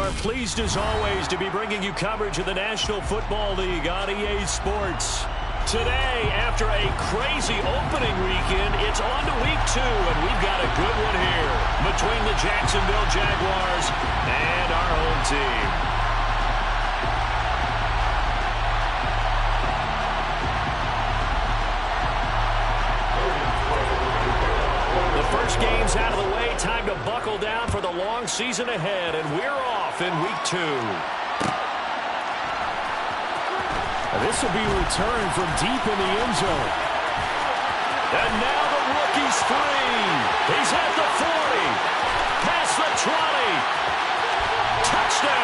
are pleased as always to be bringing you coverage of the National Football League on EA Sports. Today, after a crazy opening weekend, it's on to week 2, and we've got a good one here between the Jacksonville Jaguars and our home team. The first game's out of the way. Time to buckle down for the long season ahead, and we're off in week 2. This will be returned from deep in the end zone. And now the rookie's free. He's at the 40. Past the 20. Touchdown.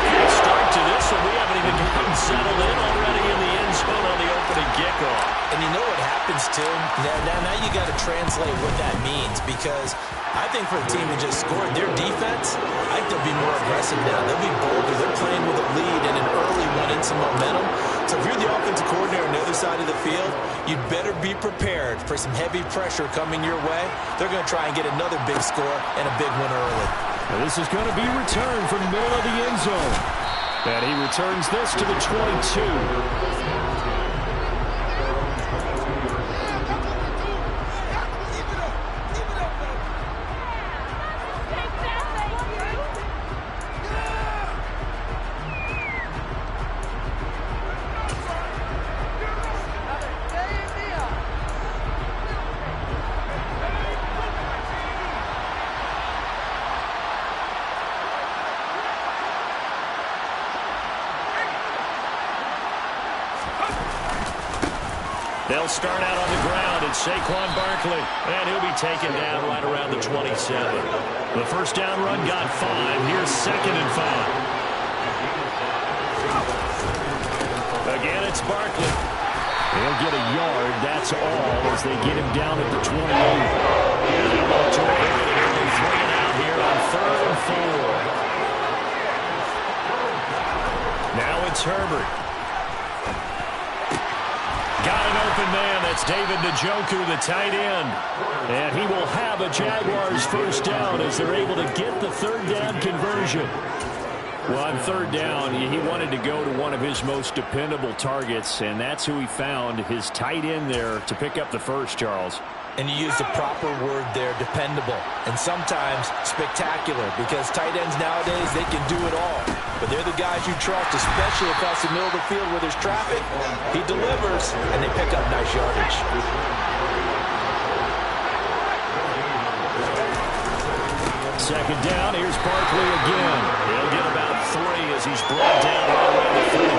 Good start to this, and we haven't even gotten settled in already in the end zone on the opening kickoff. And you know what happens, too? Now you got to translate what that means, because I think for the team who just scored, their defense, I think they'll be more aggressive now. They'll be bolder. They're playing with a lead and an early one and some momentum. So if you're the offensive coordinator on the other side of the field, you'd better be prepared for some heavy pressure coming your way. They're going to try and get another big score and a big one early. Now this is going to be returned from the middle of the end zone. And he returns this to the 22. They'll start out on the ground, and Saquon Barkley, and he'll be taken down right around the 27. The first down run got 5. Here's 2nd and 5. Again, it's Barkley. He'll get a yard, that's all, as they get him down at the 28. And they'll go to it. They'll throw it out here on 3rd and 4. Now it's Herbert. Got an open man. That's David Njoku, the tight end. And he will have a Jaguars first down as they're able to get the 3rd down conversion. Well, on 3rd down, he wanted to go to one of his most dependable targets, and that's who he found, his tight end there, to pick up the first, Charles. And you use the proper word there, dependable, and sometimes spectacular, because tight ends nowadays, they can do it all. But they're the guys you trust, especially across the middle of the field where there's traffic. He delivers, and they pick up nice yardage. 2nd down, here's Barkley again. He'll get about 3 as he's brought down right around the 32.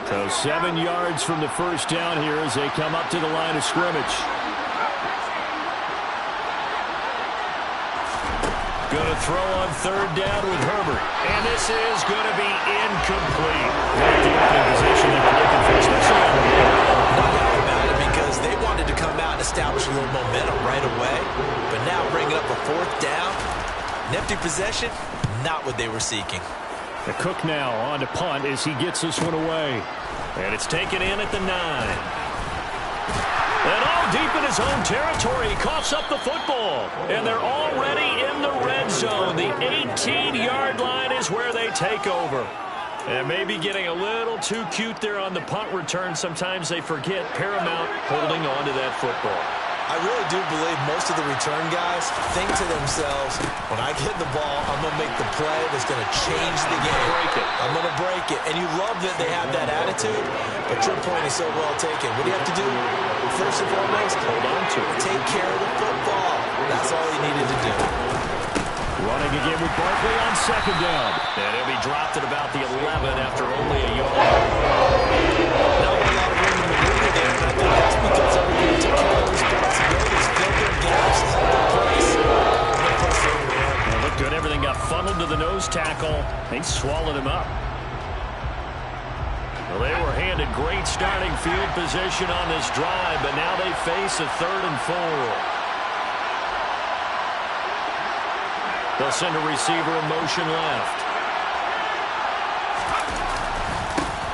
So 7 yards from the first down here as they come up to the line of scrimmage. Going to throw on 3rd down with Herbert. And this is going to be incomplete. Not the opening position they were looking for, especially on the field. No doubt about it, because they wanted to come out and establish a little momentum right away. But now bringing up a 4th down, an empty possession, not what they were seeking. The Cook now on to punt as he gets this one away. And it's taken in at the 9. And all deep in his own territory, he coughs up the football. And they're already in the red zone. The 18-yard line is where they take over. And maybe getting a little too cute there on the punt return. Sometimes they forget paramount holding on to that football. I really do believe most of the return guys think to themselves, when I get the ball, I'm going to make the play that's going to change the game. I'm going to break it. And you love that they have that attitude, but your point is so well taken. What do you have to do? First and foremost, hold on to it. Take care of the football. That's all he needed to do. Running again with Barkley on 2nd down. And he'll be dropped at about the 11 after only a yard. Now a lot of room to maneuver there, and I think that's because everybody took care of responsibilities, filled their gaps, held their place. It looked good. Everything got funneled to the nose tackle. They swallowed him up. Well, they were handed great starting field position on this drive, but now they face a 3rd and 4. They'll send a receiver in motion left.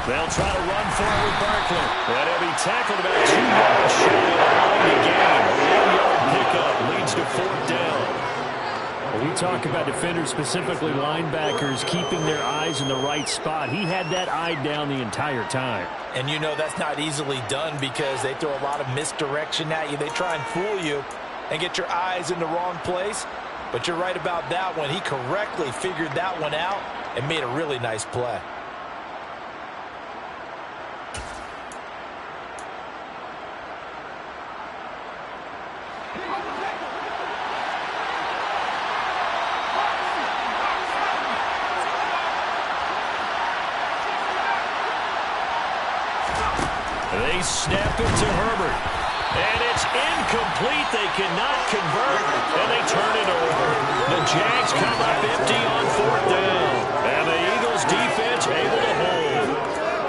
They'll try to run forward Barkley. And he'll be tackled about 2 yards shy of the line to gain. A 1-yard pickup leads to 4th down. Well, we talk about defenders, specifically linebackers, keeping their eyes in the right spot. He had that eye down the entire time. And you know that's not easily done because they throw a lot of misdirection at you. They try and fool you and get your eyes in the wrong place. But you're right about that one. He correctly figured that one out and made a really nice play. They snap it to Herbert. And it's incomplete. They cannot convert, and they turn it over. The Jags come up empty on 4th down. And the Eagles defense able to hold.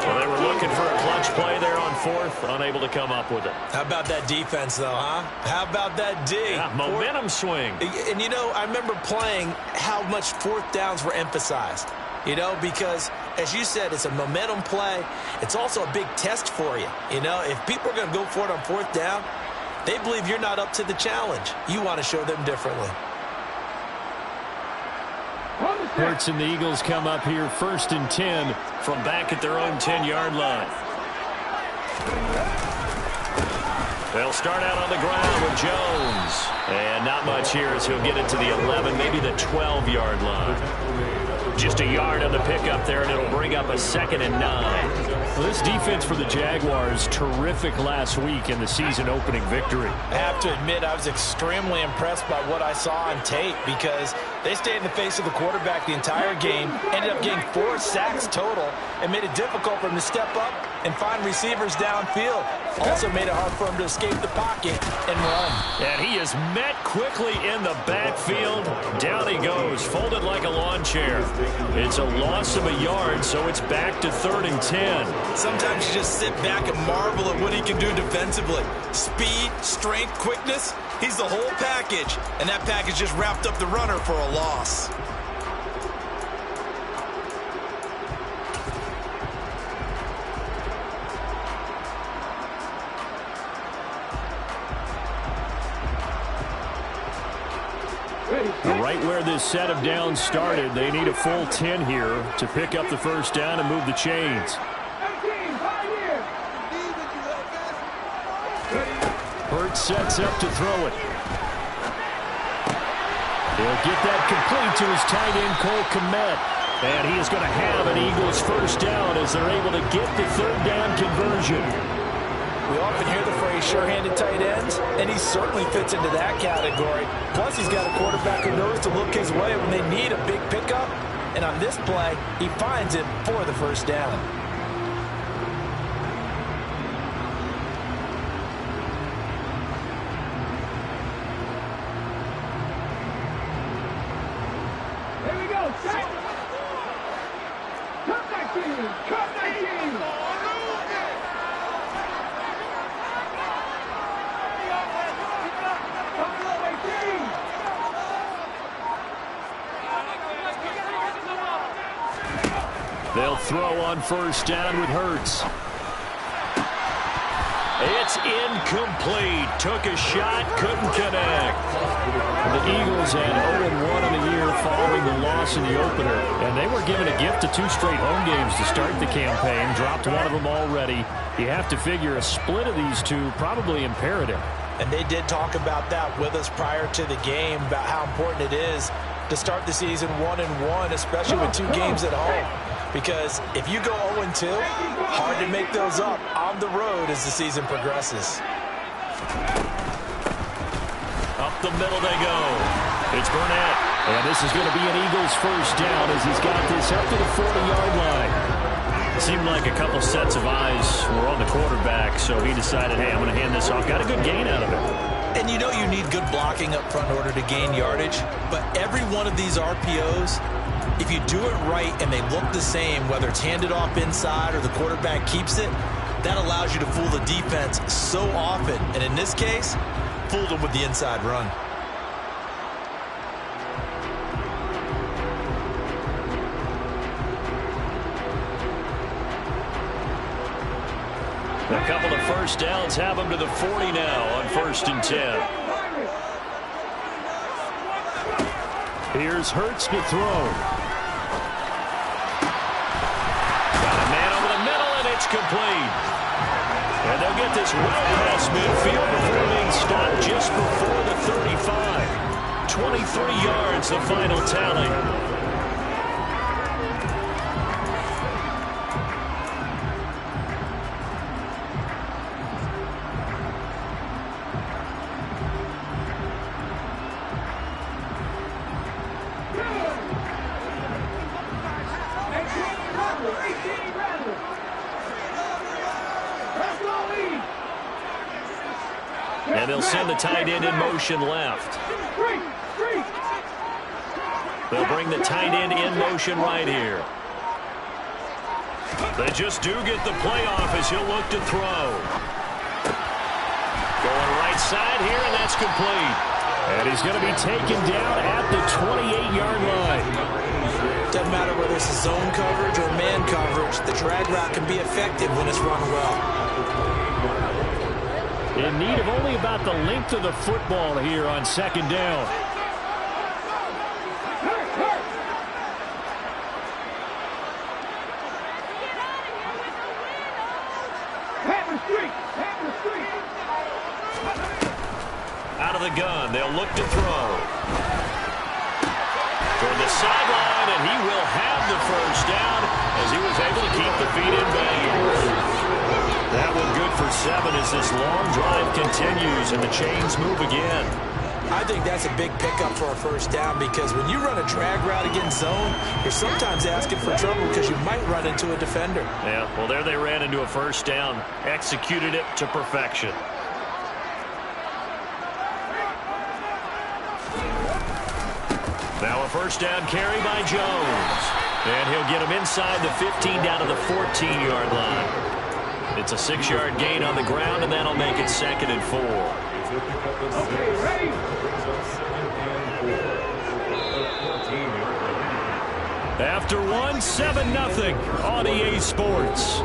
Well, they were looking for a clutch play there on 4th, unable to come up with it. How about that defense, though, huh? How about that D? Yeah, momentum swing. And, you know, I remember playing how much 4th downs were emphasized. You know, because, as you said, it's a momentum play. It's also a big test for you. You know, if people are going to go for it on 4th down, they believe you're not up to the challenge. You want to show them differently. Hurts and the Eagles come up here 1st and 10 from back at their own 10-yard line. They'll start out on the ground with Jones. And not much here as he'll get it to the 11, maybe the 12-yard line. Just a yard on the pickup there, and it'll bring up a 2nd and 9. Well, this defense for the Jaguars, terrific last week in the season-opening victory. I have to admit, I was extremely impressed by what I saw on tape because they stayed in the face of the quarterback the entire game, ended up getting 4 sacks total, and made it difficult for him to step up and find receivers downfield. Also made it hard for him to escape the pocket and run. And he is met quickly in the backfield. Down he goes, folded like a lawn chair. It's a loss of a yard, so it's back to 3rd and 10. Sometimes you just sit back and marvel at what he can do defensively. Speed, strength, quickness, he's the whole package. And that package just wrapped up the runner for a loss. Right where this set of downs started, they need a full 10 here to pick up the 1st down and move the chains. Hurts sets up to throw it. He'll get that complete to his tight end, Cole Kmet. And he is going to have an Eagles 1st down as they're able to get the 3rd down conversion. We often hear the phrase sure-handed tight ends, and he certainly fits into that category. Plus, he's got a quarterback who knows to look his way when they need a big pickup. And on this play, he finds it for the 1st down. Here we go. Set. Cut that team. Cut that team. They'll throw on 1st down with Hurts. It's incomplete. Took a shot, couldn't connect. The Eagles had 0-1 in the year following the loss in the opener. And they were given a gift of 2 straight home games to start the campaign. Dropped one of them already. You have to figure a split of these two probably imperative. And they did talk about that with us prior to the game, about how important it is to start the season 1-1, especially with 2 games at home. Because if you go 0-2, hard to make those up on the road as the season progresses. Up the middle they go. It's Burnett. And this is going to be an Eagles 1st down as he's got this up to the 40-yard line. It seemed like a couple sets of eyes were on the quarterback, so he decided, hey, I'm going to hand this off. Got a good gain out of it. And you know you need good blocking up front in order to gain yardage, but every one of these RPOs, if you do it right and they look the same, whether it's handed off inside or the quarterback keeps it, that allows you to fool the defense so often. And in this case, fooled them with the inside run. A couple of first downs have them to the 40 now on 1st and 10. Here's Hurts to throw. Got a man over the middle, and it's complete. And they'll get this well past midfield before being stopped just before the 35. 23 yards, the final tally. And they'll send the tight end in motion left. They'll bring the tight end in motion right here. They just do get the play off as he'll look to throw. Going right side here, and that's complete. And he's going to be taken down at the 28-yard line. Doesn't matter whether it's zone coverage or man coverage, the drag route can be effective when it's run well. In need of only about the length of the football here on 2nd down. Out of the gun, they'll look to throw. Toward the sideline, and he will have the first down as he was able to keep the feet in bounds. That one good for 7 as this long drive continues and the chains move again. I think that's a big pickup for a first down because when you run a drag route against zone, you're sometimes asking for trouble because you might run into a defender. Yeah, well, there they ran into a first down, executed it to perfection. Now a first down carry by Jones. And he'll get him inside the 15 down to the 14-yard line. It's a 6-yard gain on the ground, and that'll make it 2nd and 4. Okay, ready? After one, 7-0 on EA Sports.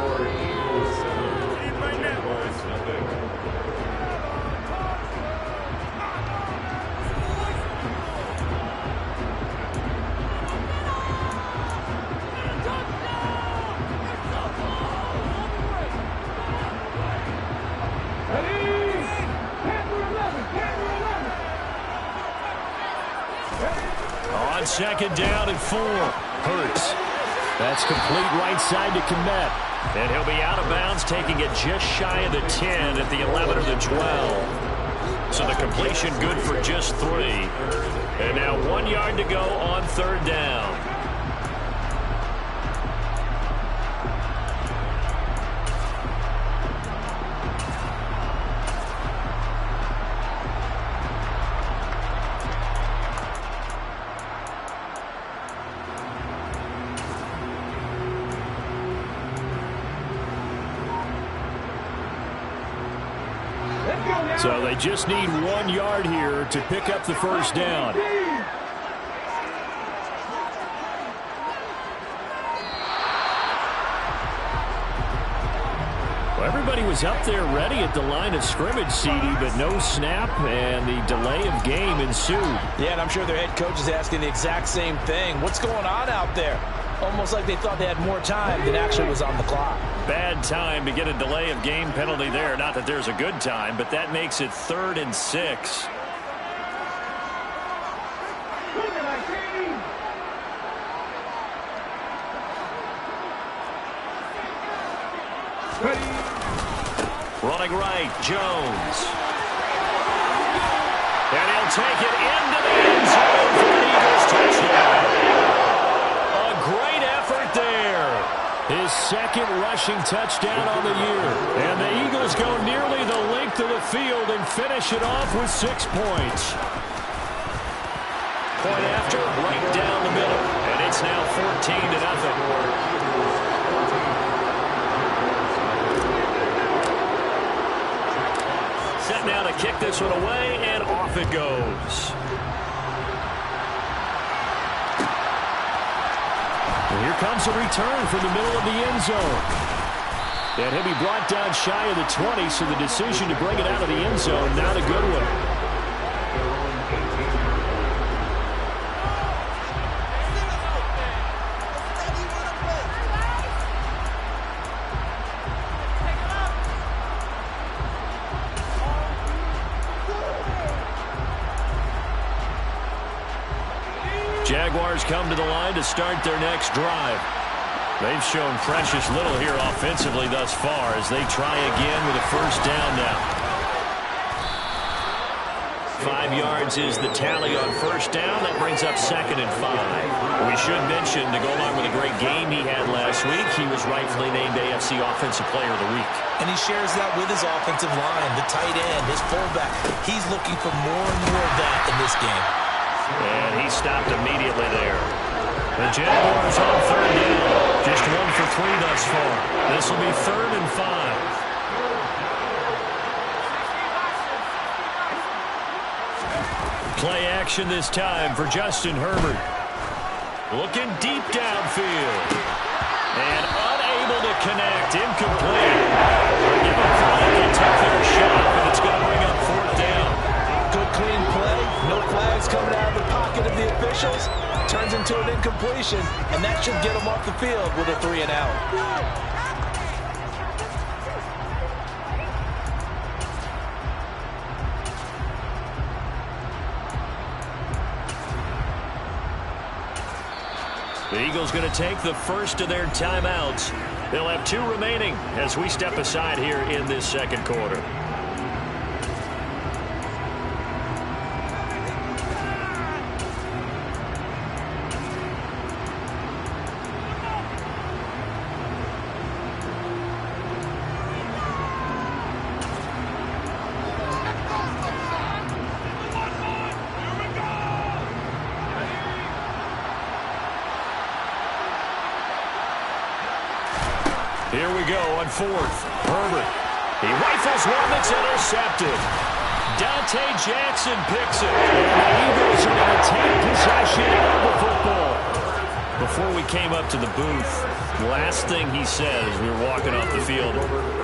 On 2nd down and 4. Hurts. That's complete right side to Komet. And he'll be out of bounds, taking it just shy of the 10 at the 11 or the 12. So the completion good for just 3. And now 1 yard to go on 3rd down. So they just need 1 yard here to pick up the first down. Well, everybody was up there ready at the line of scrimmage, CD, but no snap, and the delay of game ensued. Yeah, and I'm sure their head coach is asking the exact same thing. What's going on out there? Almost like they thought they had more time than actually was on the clock. Bad time to get a delay of game penalty there. Not that there's a good time, but that makes it 3rd and 6. Running right, Jones. And he'll take it into the end zone for an Eagles touchdown. A great effort there. His 2nd rushing touchdown on the year. And the Eagles go nearly the length of the field and finish it off with 6 points. Point after, right down the middle. And it's now 14-0. Set now to kick this one away, and off it goes. And here comes a return from the middle of the end zone. And he'll be brought down shy of the 20, so the decision to bring it out of the end zone, not a good one. Jaguars come to the line to start their next drive. They've shown precious little here offensively thus far as they try again with a first down now. 5 yards is the tally on first down. That brings up 2nd and 5. We should mention, to go along with a great game he had last week, he was rightfully named AFC Offensive Player of the Week. And he shares that with his offensive line, the tight end, his fullback. He's looking for more and more of that in this game. And he stopped immediately there. The Jaguars on 3rd down. Just 1 for 3 thus far. This will be 3rd and 5. Play action this time for Justin Herbert. Looking deep downfield. And unable to connect. Incomplete. Give them credit. They took their shot, but it's going to bring up 4th down. Good clean play. No flags coming out of the pocket of the officials. Turns into an incompletion, and that should get them off the field with a 3 and out. The Eagles going to take the first of their timeouts. They'll have 2 remaining as we step aside here in this second quarter. Here we go on 4th. Herbert. He rifles one that's intercepted. Dante Jackson picks it. And the Eagles are going to take possession of the football. Before we came up to the booth, last thing he said as we were walking off the field,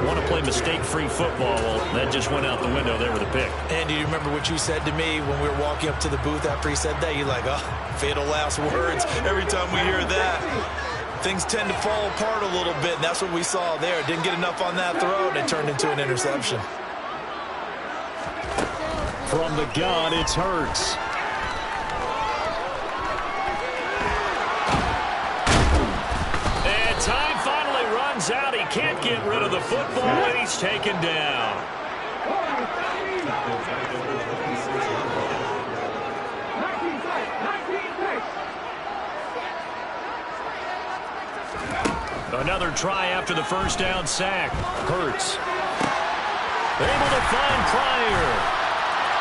want to play mistake-free football. Well, that just went out the window there with a pick. And do you remember what you said to me when we were walking up to the booth after he said that? You're like, oh, fatal last words every time we hear that. Things tend to fall apart a little bit, and that's what we saw there. Didn't get enough on that throw, and it turned into an interception. From the gun, it's Hurts. And time finally runs out. He can't get rid of the football, and he's taken down. Another try after the first down sack. Hurts. Able to find Pryor.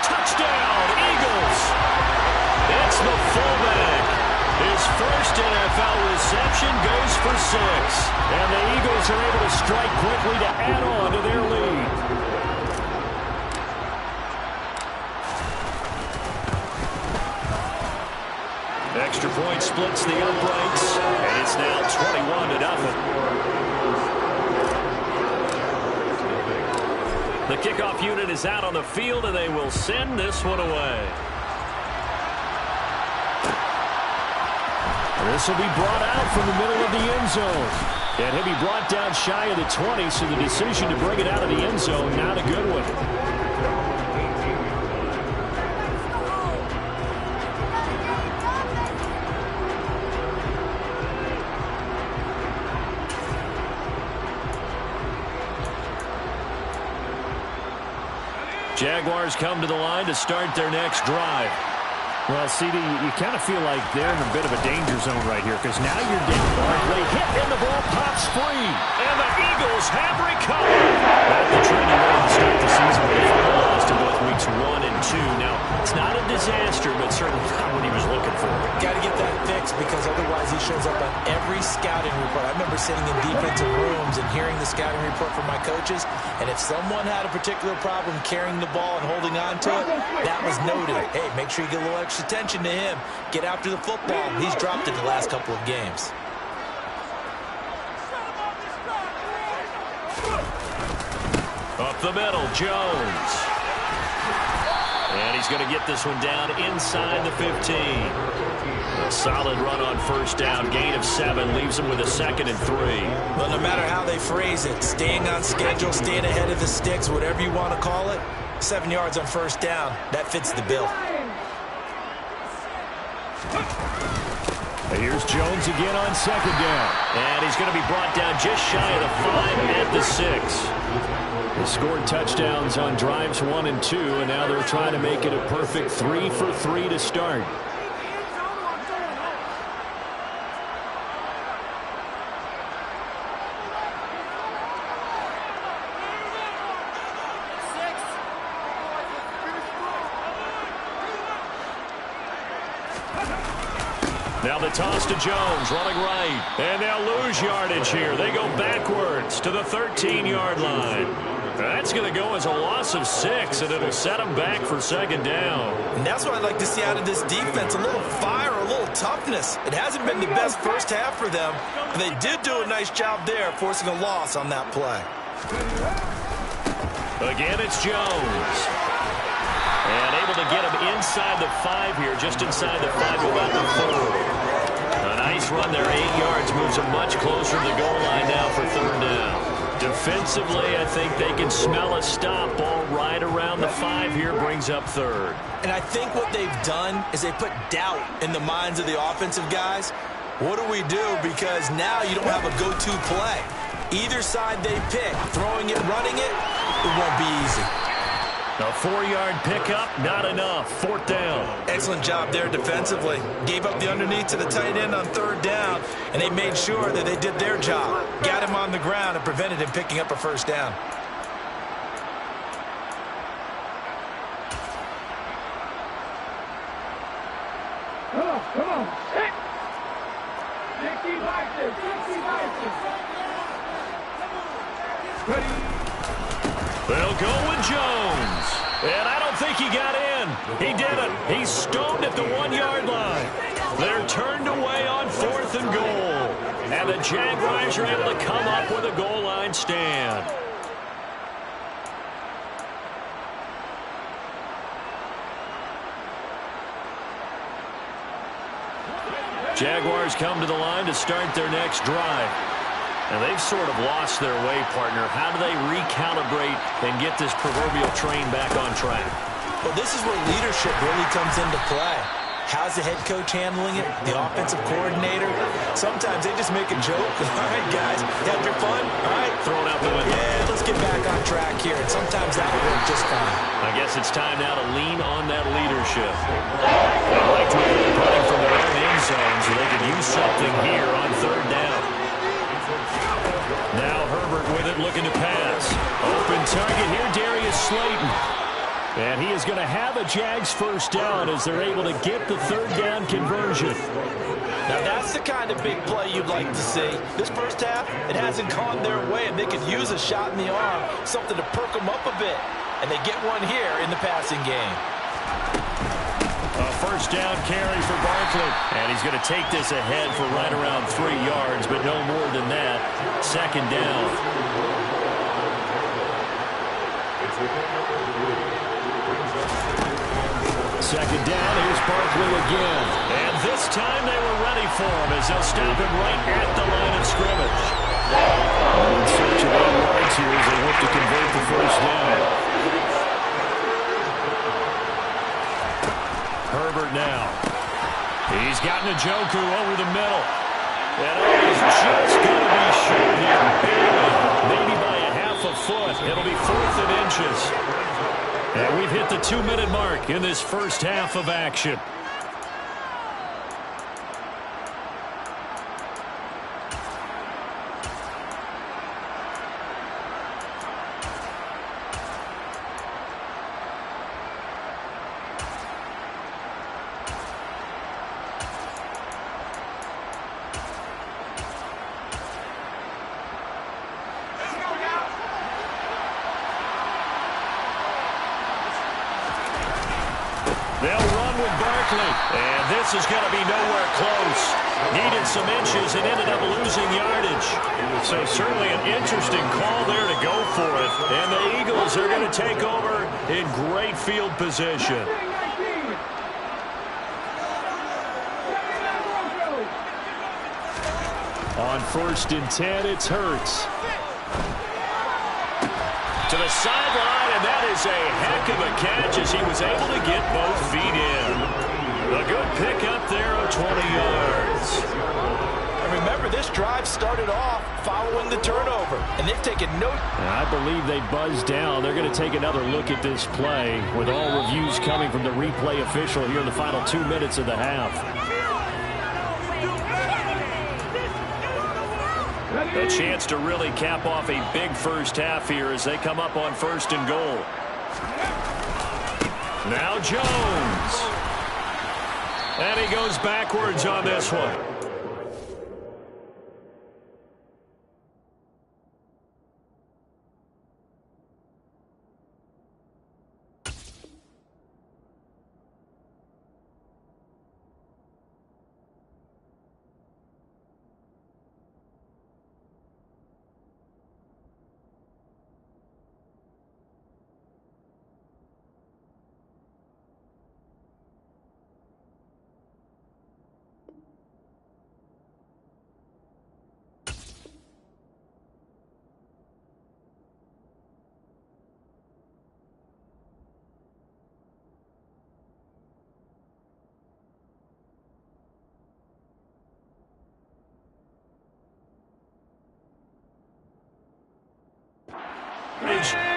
Touchdown, Eagles. It's the fullback. His first NFL reception goes for 6. And the Eagles are able to strike quickly to add on to their lead. Extra point splits the uprights, and it's now 21-0. The kickoff unit is out on the field, and they will send this one away. This will be brought out from the middle of the end zone. And he'll be brought down shy of the 20, so the decision to bring it out of the end zone, not a good one. Jaguars come to the line to start their next drive. Well, CD, you kind of feel like they're in a bit of a danger zone right here because now you're down. Barkley hit and the ball pops free. And the Eagles have recovered. Not the trending way to start the season with a final loss to both weeks 1 and 2. Now, it's not a disaster, but certainly not what he was looking for. Got to get that fixed because otherwise he shows up on every scouting report. I remember sitting in defensive rooms and hearing the scouting report from my coaches, and if someone had a particular problem carrying the ball and holding on to it, that was noted. Hey, make sure you get a little extra attention to him. Get after the football. He's dropped it the last couple of games. Up the middle, Jones. And he's going to get this one down inside the 15. A solid run on first down. Gain of 7 leaves him with a 2nd and 3. Well, no matter how they phrase it, staying on schedule, staying ahead of the sticks, whatever you want to call it, 7 yards on first down, that fits the bill. Here's Jones again on 2nd down. And he's going to be brought down just shy of the 5 at the 6. They scored touchdowns on drives 1 and 2, and now they're trying to make it a perfect 3 for 3 to start. Now the toss to Jones, running right. And they'll lose yardage here. They go backwards to the 13-yard line. That's going to go as a loss of 6, and it'll set them back for 2nd down. And that's what I'd like to see out of this defense, a little fire, a little toughness. It hasn't been the best first half for them, but they did do a nice job there, forcing a loss on that play. Again, it's Jones. And able to get him inside the 5 here, just inside the 5 to about the 4. A nice run there, 8 yards, moves him much closer to the goal line now for 3rd down. Defensively, I think they can smell a stop. Ball right around the 5 here, brings up 3rd. And I think what they've done is they put doubt in the minds of the offensive guys. What do we do? Because now you don't have a go-to play. Either side they pick, throwing it, running it, it won't be easy. A 4-yard pickup, not enough. 4th down. Excellent job there defensively. Gave up the underneath to the tight end on 3rd down, and they made sure that they did their job. Got him on the ground and prevented him picking up a first down. Come on. Hit. 60 license. Ready. They'll go with Jones. And I don't think he got in. He didn't. He's stoned at the 1-yard line. They're turned away on 4th and goal. And the Jaguars are able to come up with a goal line stand. Jaguars come to the line to start their next drive. And they've sort of lost their way, partner. How do they recalibrate and get this proverbial train back on track? Well, this is where leadership really comes into play. How's the head coach handling it? The offensive coordinator? Sometimes they just make a joke. All right, guys, you had your fun? All right. Throw it out the window. Yeah, let's get back on track here. And sometimes that will work just fine. I guess it's time now to lean on that leadership. They'd like to be running from their own end zone so they could use something here on 3rd down. Now Herbert with it, looking to pass. Open target here, Darius Slayton. And he is going to have a Jags first down as they're able to get the 3rd down conversion. Now that's the kind of big play you'd like to see. This first half, it hasn't gone their way, and they could use a shot in the arm, something to perk them up a bit. And they get one here in the passing game. A first down carry for Barkley. And he's going to take this ahead for right around 3 yards, but no more than that. 2nd down. Second down, here's Barkley again. And this time they were ready for him as they'll stop him right at the line of scrimmage. In search of 8 yards here as they hope to convert the first down. Herbert now. He's got Njoku over the middle. And he's just going to be short here. Maybe by a half a foot. It'll be 4th and inches. And we've hit the 2-minute mark in this first half of action. They'll run with Barkley. And this is going to be nowhere close. Needed some inches and ended up losing yardage. So certainly an interesting call there to go for it. And the Eagles are going to take over in great field position. On 1st and 10, it's Hurts. To the sideline, and that is a heck of a catch as he was able to get both feet in. A good pickup there of 20 yards. And remember, this drive started off following the turnover, and they've taken no... I believe they buzzed down. They're going to take another look at this play with all reviews coming from the replay official here in the final 2 minutes of the half. A chance to really cap off a big first half here as they come up on 1st and goal. Now Jones. And he goes backwards on this one.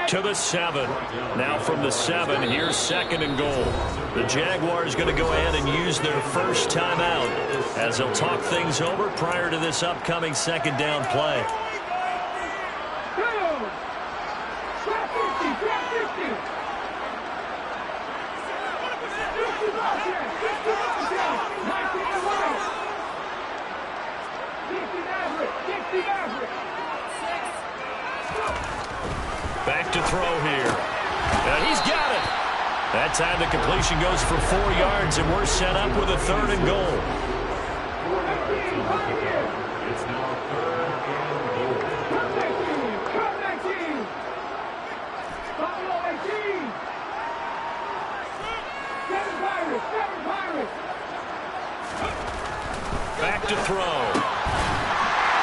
To the 7. Now from the 7, here's 2nd and goal. The Jaguars going to go ahead and use their first timeout as they'll talk things over prior to this upcoming 2nd down play. Back to throw here. And he's got it. That time the completion goes for 4 yards, and we're set up with a 3rd and goal. It's now 3rd and goal. Come back, team. Buffalo 18. 7 Pirates. Back to throw.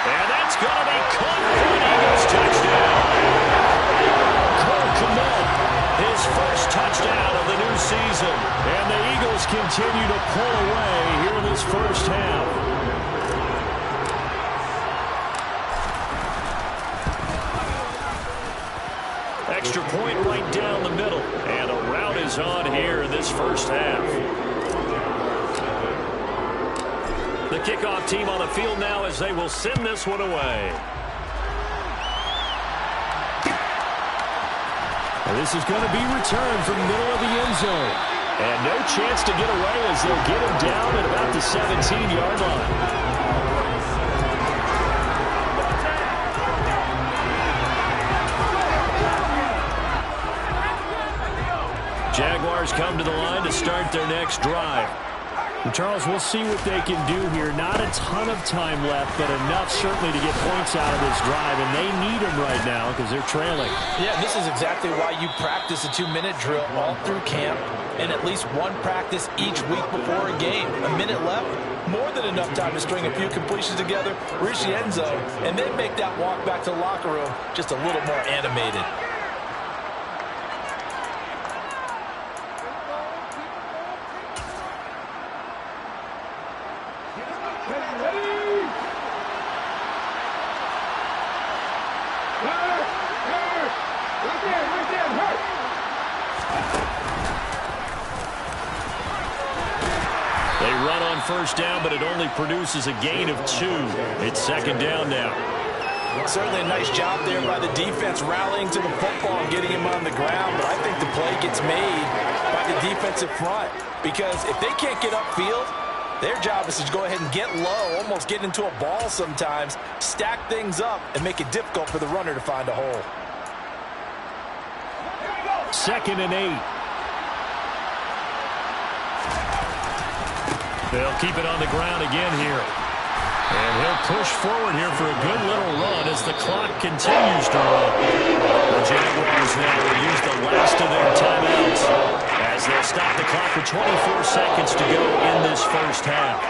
And that's going to be caught for an Eagles touchdown. His first touchdown of the new season. And the Eagles continue to pull away here in this first half. Extra point right down the middle. And a rout is on here in this first half. The kickoff team on the field now as they will send this one away. This is going to be returned from the middle of the end zone. And no chance to get away as they'll get him down at about the 17-yard line. Jaguars come to the line to start their next drive. Charles, we'll see what they can do here. Not a ton of time left, but enough certainly to get points out of this drive, and they need them right now because they're trailing. Yeah, this is exactly why you practice a 2-minute drill all through camp and at least one practice each week before a game. A minute left, more than enough time to string a few completions together, reach the end zone, and then make that walk back to the locker room just a little more animated. First down, but it only produces a gain of 2. It's 2nd down now. Certainly a nice job there by the defense rallying to the football and getting him on the ground, but I think the play gets made by the defensive front because if they can't get upfield, their job is to go ahead and get low, almost get into a ball sometimes, stack things up, and make it difficult for the runner to find a hole. 2nd and 8. They'll keep it on the ground again here. And he'll push forward here for a good little run as the clock continues to run. The Jaguars now will use the last of their timeouts as they'll stop the clock with 24 seconds to go in this first half.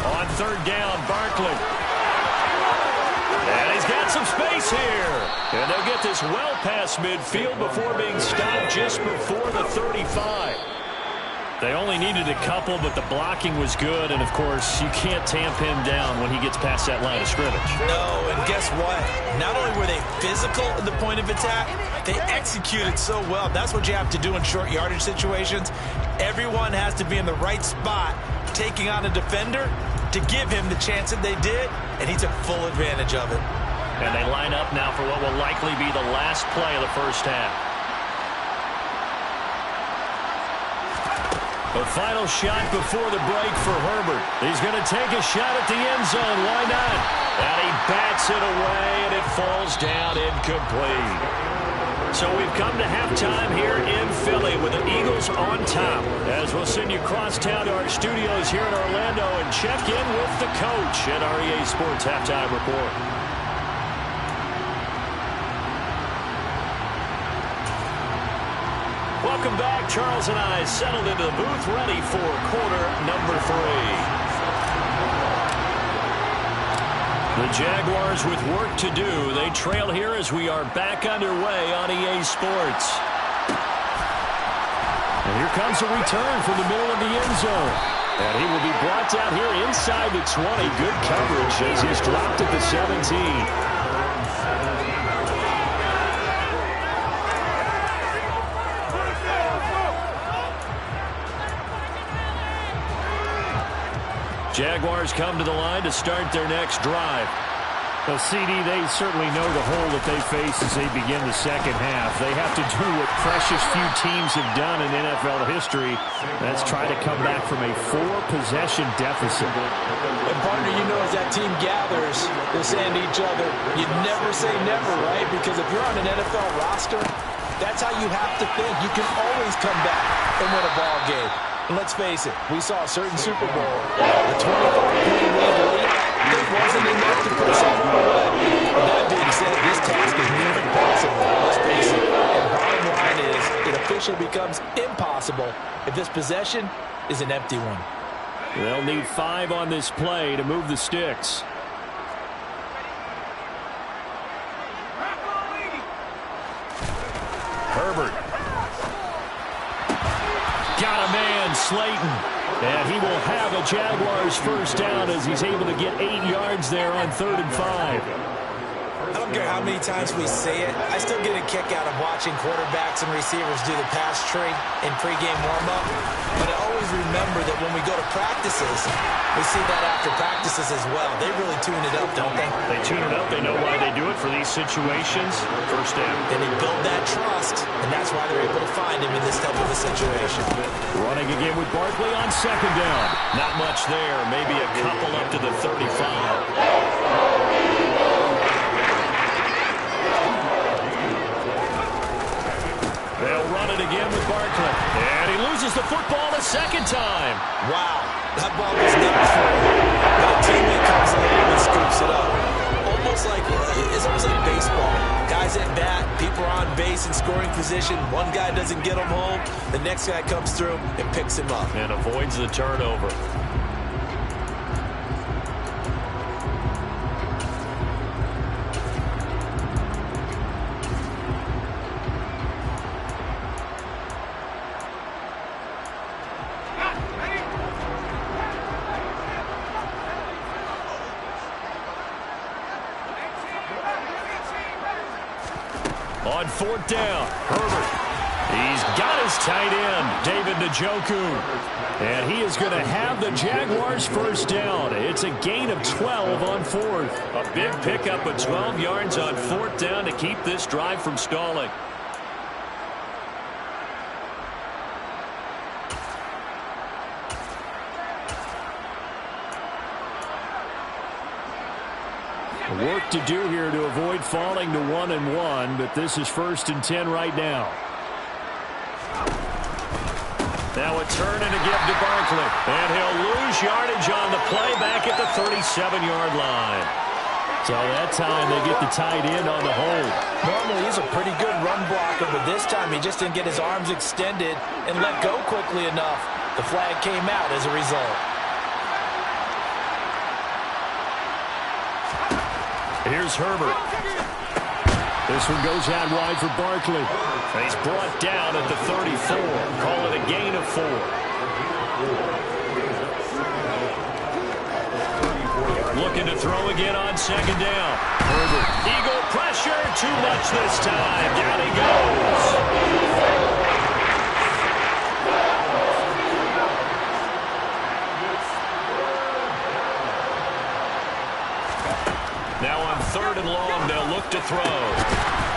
On third down, Barkley. And he's got some space here. And they'll get this well past midfield before being stopped just before the 35. They only needed a couple, but the blocking was good. And, of course, you can't tamp him down when he gets past that line of scrimmage. No, and guess what? Not only were they physical at the point of attack, they executed so well. That's what you have to do in short yardage situations. Everyone has to be in the right spot, taking on a defender to give him the chance that they did, and he took full advantage of it. And they line up now for what will likely be the last play of the first half. The final shot before the break for Herbert. He's going to take a shot at the end zone. Why not? And he bats it away, and it falls down incomplete. So we've come to halftime here in Philly with the Eagles on top. As we'll send you across town to our studios here in Orlando and check in with the coach at our EA Sports Halftime Report. Welcome back. Charles and I settled into the booth ready for quarter number 3. The Jaguars with work to do. They trail here as we are back underway on EA Sports. And here comes a return from the middle of the end zone. And he will be brought down here inside the 20. Good coverage as he's dropped at the 17. Jaguars come to the line to start their next drive. Well, CD, they certainly know the hole that they face as they begin the second half. They have to do what precious few teams have done in NFL history. That's try to come back from a 4-possession deficit. And partner, you know, as that team gathers, they're saying to each other, you never say never, right? Because if you're on an NFL roster, that's how you have to think. You can always come back and win a ball game. And let's face it, we saw a certain Super Bowl, a 25-point lead, it wasn't enough to put someone away. That being said, this task is near impossible. Let's face it. And bottom line is, it officially becomes impossible if this possession is an empty one. They'll need 5 on this play to move the sticks. Herbert. Got a man, Slayton. And he will have a Jaguars first down as he's able to get 8 yards there on 3rd and 5. I don't care how many times we say it, I still get a kick out of watching quarterbacks and receivers do the pass tree in pregame warm-up. But I always remember that when we go to practices, we see that after practices as well. They really tune it up, don't they? They tune it up. They know why they do it for these situations. First down. And they build that trust, and that's why they're able to find him in this type of a situation. Running again with Barkley on 2nd down. Not much there. Maybe a couple up to the 35. They'll run it again with Barkley. And he loses the football a second time. Wow, that ball was not through. But a teammate comes along and scoops it up. It's almost like baseball. Guys at bat, people are on base in scoring position. One guy doesn't get him home. The next guy comes through and picks him up. And avoids the turnover. On 4th down, Herbert. He's got his tight end, David Njoku. And he is going to have the Jaguars first down. It's a gain of 12 on 4th. A big pickup of 12 yards on 4th down to keep this drive from stalling. Work to do here to avoid falling to 1-1, but this is 1st and 10 right now. a turn and a give to Barkley. And he'll lose yardage on the play back at the 37-yard line. So that time they get the tight end on the hold. Normally he's a pretty good run blocker, but this time he just didn't get his arms extended and let go quickly enough. The flag came out as a result. Here's Herbert. This one goes out wide for Barkley. He's brought down at the 34. Call it a gain of 4. Looking to throw again on second down. Herbert. Eagle pressure. Too much this time. Down he goes. Now on 3rd and long, they'll look to throw.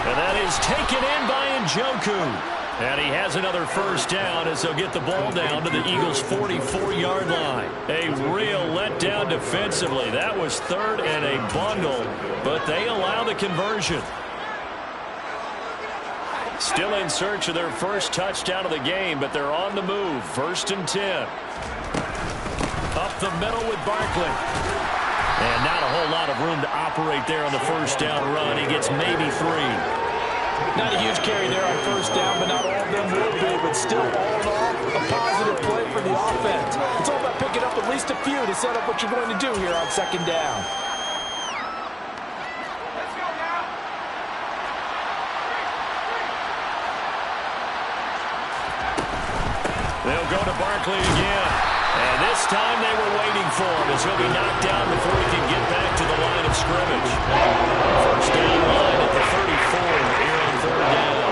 And that is taken in by Njoku. And he has another first down as they'll get the ball down to the Eagles' 44-yard line. A real letdown defensively. That was 3rd and a bundle, but they allow the conversion. Still in search of their first touchdown of the game, but they're on the move. 1st and 10. Up the middle with Barkley. And not a whole lot of room to operate there on the first down run. He gets maybe 3. Not a huge carry there on first down, but not all of them will be. But still, all in all, a positive play for the offense. It's all about picking up at least a few to set up what you're going to do here on second down. They'll go to Barkley again. And this time they were waiting for him as he'll be knocked down before he can get back to the line of scrimmage. First down line at the 34 here on 3rd down.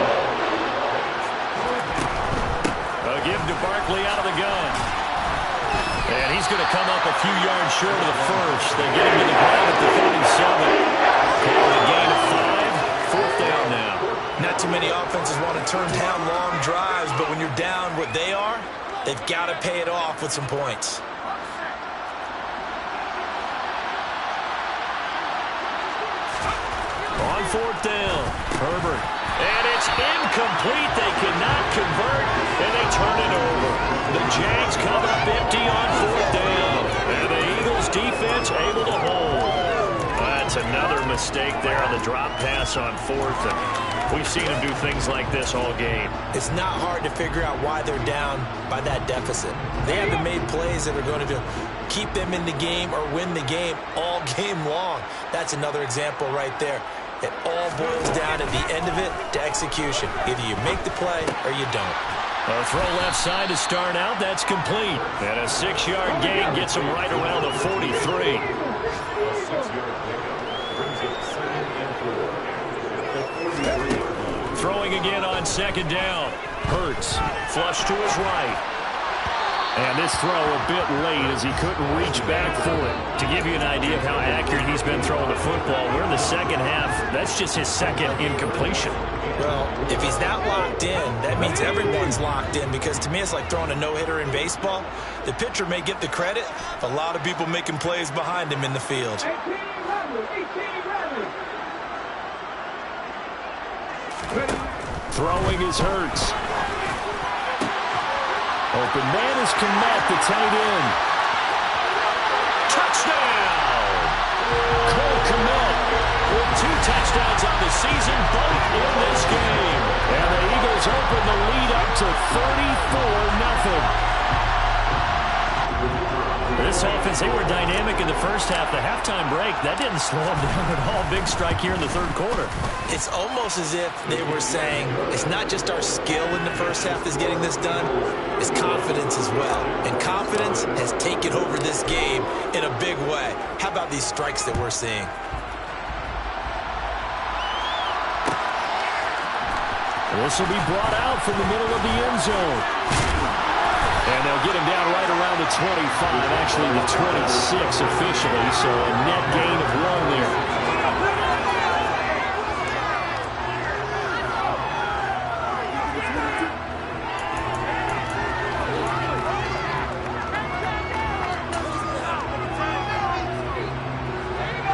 A give to Barkley out of the gun. And he's going to come up a few yards short of the first. They get him to the ground at the 37. Call it a gain of 5. 4th down now. Not too many offenses want to turn down long drives, but when you're down what they are, they've got to pay it off with some points. On 4th down, Herbert. And it's incomplete. They cannot convert, and they turn it over. The Jags come up empty on 4th down. And the Eagles defense able to hold. That's another mistake there on the drop pass on 4th. And we've seen them do things like this all game. It's not hard to figure out why they're down by that deficit. They haven't made plays that are going to keep them in the game or win the game all game long. That's another example right there. It all boils down at the end of it to execution. Either you make the play or you don't. A throw left side to start out. That's complete. And a 6-yard gain gets them right around the 43. Throwing again on second down. Hurts. Flush to his right. And this throw a bit late as he couldn't reach back for it. To give you an idea of how accurate he's been throwing the football, we're in the second half. That's just his second incompletion. Well, if he's not locked in, that means everyone's locked in, because to me it's like throwing a no-hitter in baseball. The pitcher may get the credit, but a lot of people making plays behind him in the field. Throwing is Hurts. Open man is Kmet, the tight end. Touchdown! Cole Kmet with 2 touchdowns on the season, both in this game. And the Eagles open the lead up to 34-0. This offense, they were dynamic in the first half. The halftime break, that didn't slow them down at all. Big strike here in the 3rd quarter. It's almost as if they were saying, it's not just our skill in the first half that's getting this done, it's confidence as well. And confidence has taken over this game in a big way. How about these strikes that we're seeing? This will be brought out from the middle of the end zone. And they'll get him down right around the 25, actually the 26 officially, so a net gain of 1 there.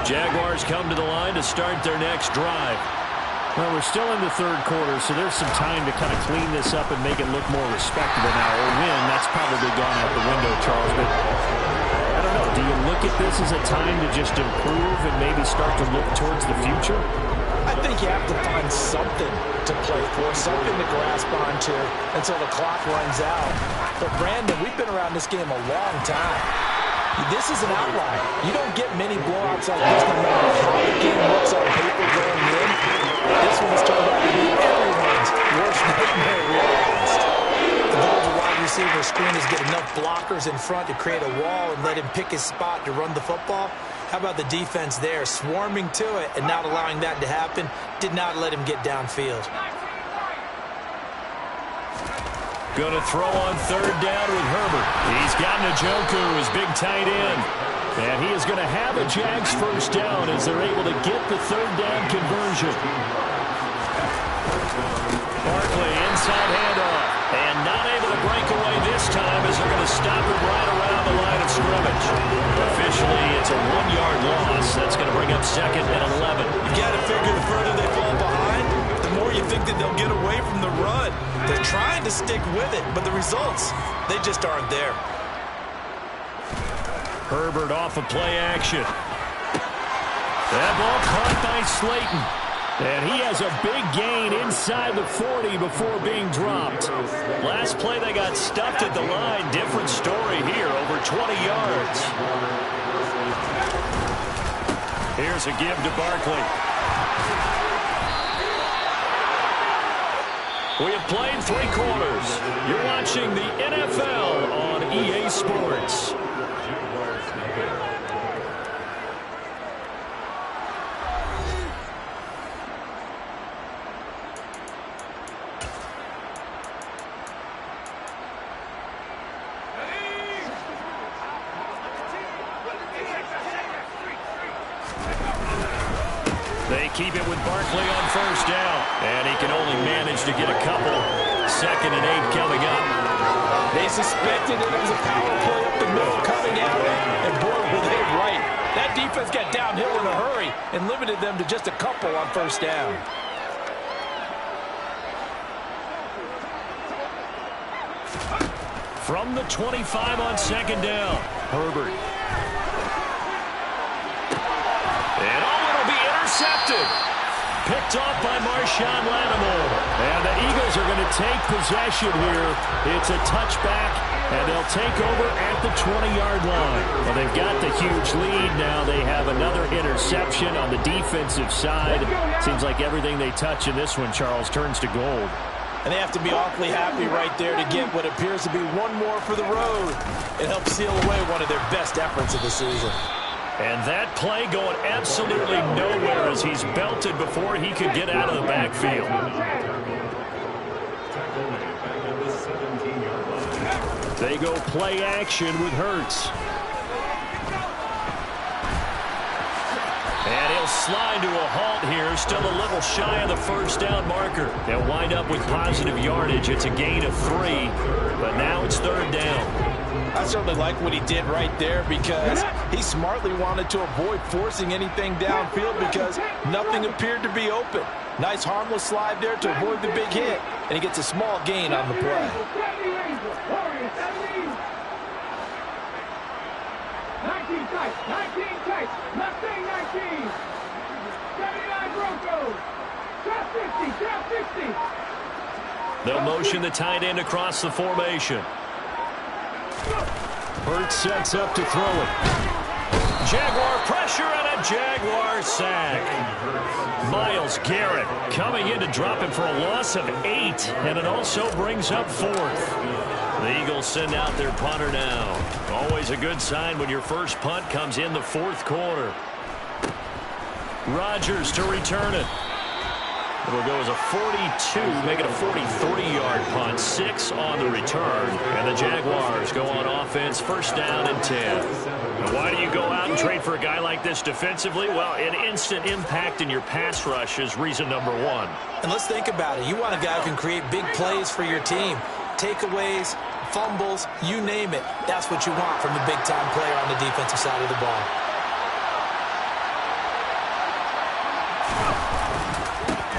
Jaguars come to the line to start their next drive. Well, we're still in the third quarter, so there's some time to kind of clean this up and make it look more respectable now. Or win, that's probably gone out the window, Charles. But I don't know. Do you look at this as a time to just improve and maybe start to look towards the future? I think you have to find something to play for, something to grasp onto until the clock runs out. But, Brandon, we've been around this game a long time. This is an outlier. You don't get many blowouts like this no matter how the game looks on paper going in. This one has turned out to be everyone's worst nightmare realized. The goal of the wide receiver screen is get enough blockers in front to create a wall and let him pick his spot to run the football. How about the defense there, swarming to it and not allowing that to happen? Did not let him get downfield. Going to throw on third down with Herbert. He's got Njoku, his big tight end. And he is going to have a Jags first down as they're able to get the third down conversion. Barkley, inside handoff. And not able to break away this time as they're going to stop him right around the line of scrimmage. Officially, it's a 1-yard loss. That's going to bring up 2nd and 11. You got to figure the further they fall behind, the more you think that they'll get away from the run. They're trying to stick with it, but the results, they just aren't there. Herbert off of play action. That ball caught by Slayton. And he has a big gain inside the 40 before being dropped. Last play they got stuffed at the line. Different story here, over 20 yards. Here's a give to Barkley. We have played 3 quarters. You're watching the NFL on EA Sports. They keep it with Barkley on first down. And he can only manage to get a couple. 2nd and 8 coming up. They suspected it was a power play up the middle coming out. And boy, were they right. That defense got downhill in a hurry and limited them to just a couple on first down. From the 25 on 2nd down. Herbert. And it'll be intercepted. Picked off by Marshawn Lattimore. And the Eagles are going to take possession here. It's a touchback, and they'll take over at the 20-yard line. Well, they've got the huge lead. Now they have another interception on the defensive side. Seems like everything they touch in this one, Charles, turns to gold. And they have to be awfully happy right there to get what appears to be one more for the road. It helps seal away one of their best efforts of the season. And that play going absolutely nowhere as he's belted before he could get out of the backfield. They go play action with Hurts. And he'll slide to a halt here, still a little shy of the first down marker. They'll wind up with positive yardage. It's a gain of 3, but now it's 3rd down. I certainly like what he did right there because he smartly wanted to avoid forcing anything downfield because nothing appeared to be open. Nice harmless slide there to avoid the big hit, and he gets a small gain on the play. 19 tight, 19 tight, Mustang 19, 79 Broncos, top 50, top 60. They'll motion the tight end across the formation. Hurts sets up to throw it. Jaguar pressure and a Jaguar sack. Myles Garrett coming in to drop him for a loss of 8, and it also brings up 4th. The Eagles send out their punter now. Always a good sign when your first punt comes in the 4th quarter. Rodgers to return it. It'll go as a 42, make it a 43-yard punt, 6 on the return. And the Jaguars go on offense, first down and 10. Now, why do you go out and trade for a guy like this defensively? Well, an instant impact in your pass rush is reason number 1. And let's think about it. You want a guy who can create big plays for your team. Takeaways, fumbles, you name it. That's what you want from a big-time player on the defensive side of the ball.